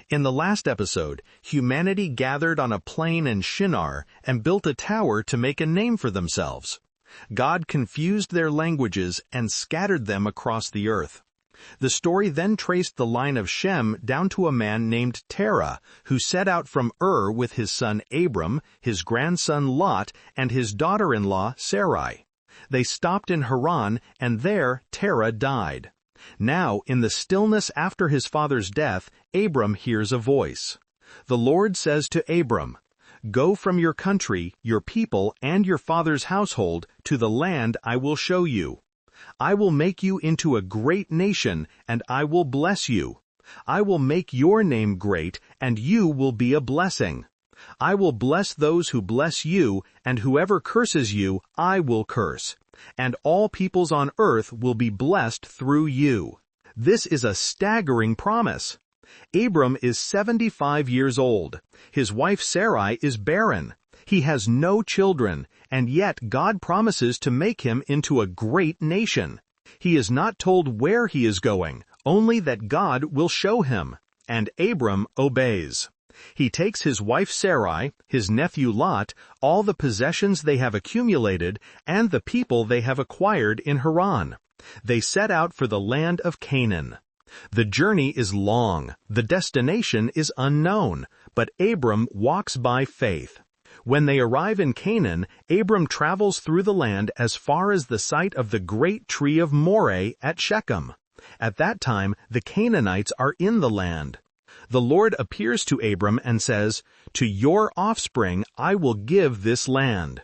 In the last episode, humanity gathered on a plain in Shinar and built a tower to make a name for themselves. God confused their languages and scattered them across the earth. The story then traced the line of Shem down to a man named Terah, who set out from Ur with his son Abram, his grandson Lot, and his daughter-in-law Sarai. They stopped in Haran, and there Terah died. Now, in the stillness after his father's death, Abram hears a voice. The Lord says to Abram, "Go from your country, your people, and your father's household to the land I will show you. I will make you into a great nation, and I will bless you. I will make your name great, and you will be a blessing. I will bless those who bless you, and whoever curses you, I will curse. And all peoples on earth will be blessed through you." This is a staggering promise. Abram is 75 years old. His wife Sarai is barren. He has no children, and yet God promises to make him into a great nation. He is not told where he is going, only that God will show him, and Abram obeys. He takes his wife Sarai, his nephew Lot, all the possessions they have accumulated, and the people they have acquired in Haran. They set out for the land of Canaan. The journey is long, the destination is unknown, but Abram walks by faith. When they arrive in Canaan, Abram travels through the land as far as the site of the great tree of Moreh at Shechem. At that time, the Canaanites are in the land. The Lord appears to Abram and says, "To your offspring I will give this land."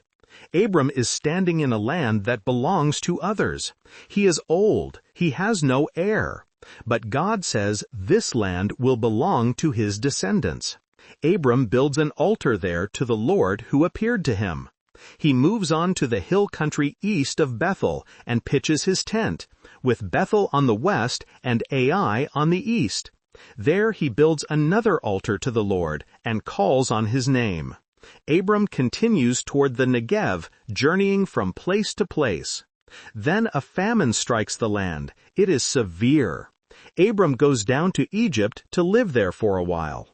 Abram is standing in a land that belongs to others. He is old, he has no heir. But God says this land will belong to his descendants. Abram builds an altar there to the Lord who appeared to him. He moves on to the hill country east of Bethel and pitches his tent, with Bethel on the west and Ai on the east. There he builds another altar to the Lord and calls on his name. Abram continues toward the Negev, journeying from place to place. Then a famine strikes the land. It is severe. Abram goes down to Egypt to live there for a while.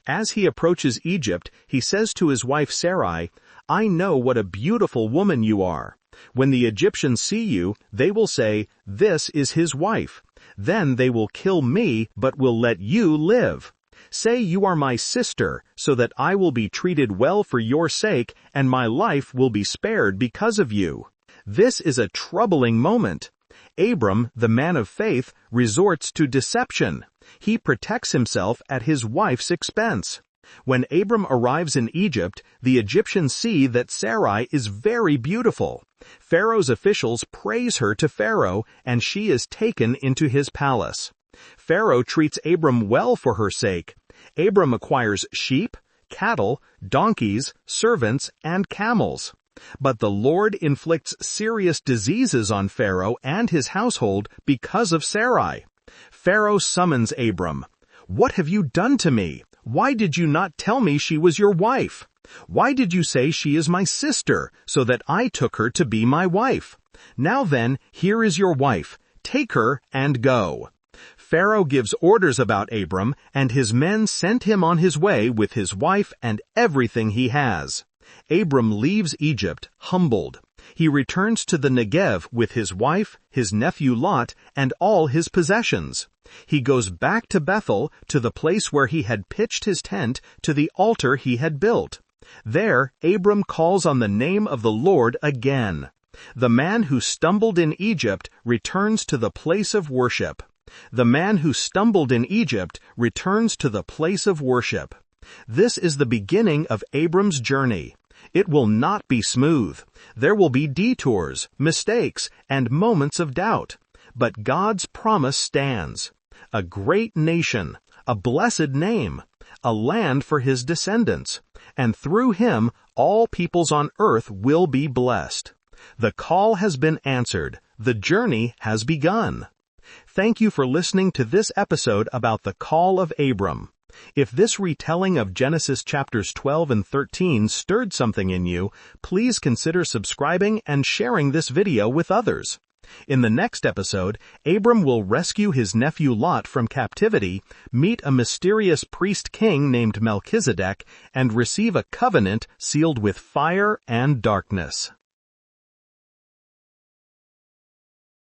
As he approaches Egypt, he says to his wife Sarai, "I know what a beautiful woman you are. When the Egyptians see you, they will say, 'This is his wife.' Then they will kill me, but will let you live. Say you are my sister, so that I will be treated well for your sake, and my life will be spared because of you." This is a troubling moment. Abram, the man of faith, resorts to deception. He protects himself at his wife's expense. When Abram arrives in Egypt, the Egyptians see that Sarai is very beautiful. Pharaoh's officials praise her to Pharaoh, and she is taken into his palace. Pharaoh treats Abram well for her sake. Abram acquires sheep, cattle, donkeys, servants, and camels. But the Lord inflicts serious diseases on Pharaoh and his household because of Sarai. Pharaoh summons Abram. "What have you done to me? Why did you not tell me she was your wife? Why did you say she is my sister, so that I took her to be my wife? Now then, here is your wife. Take her and go." Pharaoh gives orders about Abram, and his men sent him on his way with his wife and everything he has. Abram leaves Egypt humbled. He returns to the Negev with his wife, his nephew Lot, and all his possessions. He goes back to Bethel, to the place where he had pitched his tent, to the altar he had built. There, Abram calls on the name of the Lord again. The man who stumbled in Egypt returns to the place of worship. The man who stumbled in Egypt returns to the place of worship. This is the beginning of Abram's journey. It will not be smooth. There will be detours, mistakes, and moments of doubt. But God's promise stands. A great nation, a blessed name, a land for his descendants, and through him all peoples on earth will be blessed. The call has been answered. The journey has begun. Thank you for listening to this episode about the call of Abram. If this retelling of Genesis chapters 12 and 13 stirred something in you, please consider subscribing and sharing this video with others. In the next episode, Abram will rescue his nephew Lot from captivity, meet a mysterious priest-king named Melchizedek, and receive a covenant sealed with fire and darkness.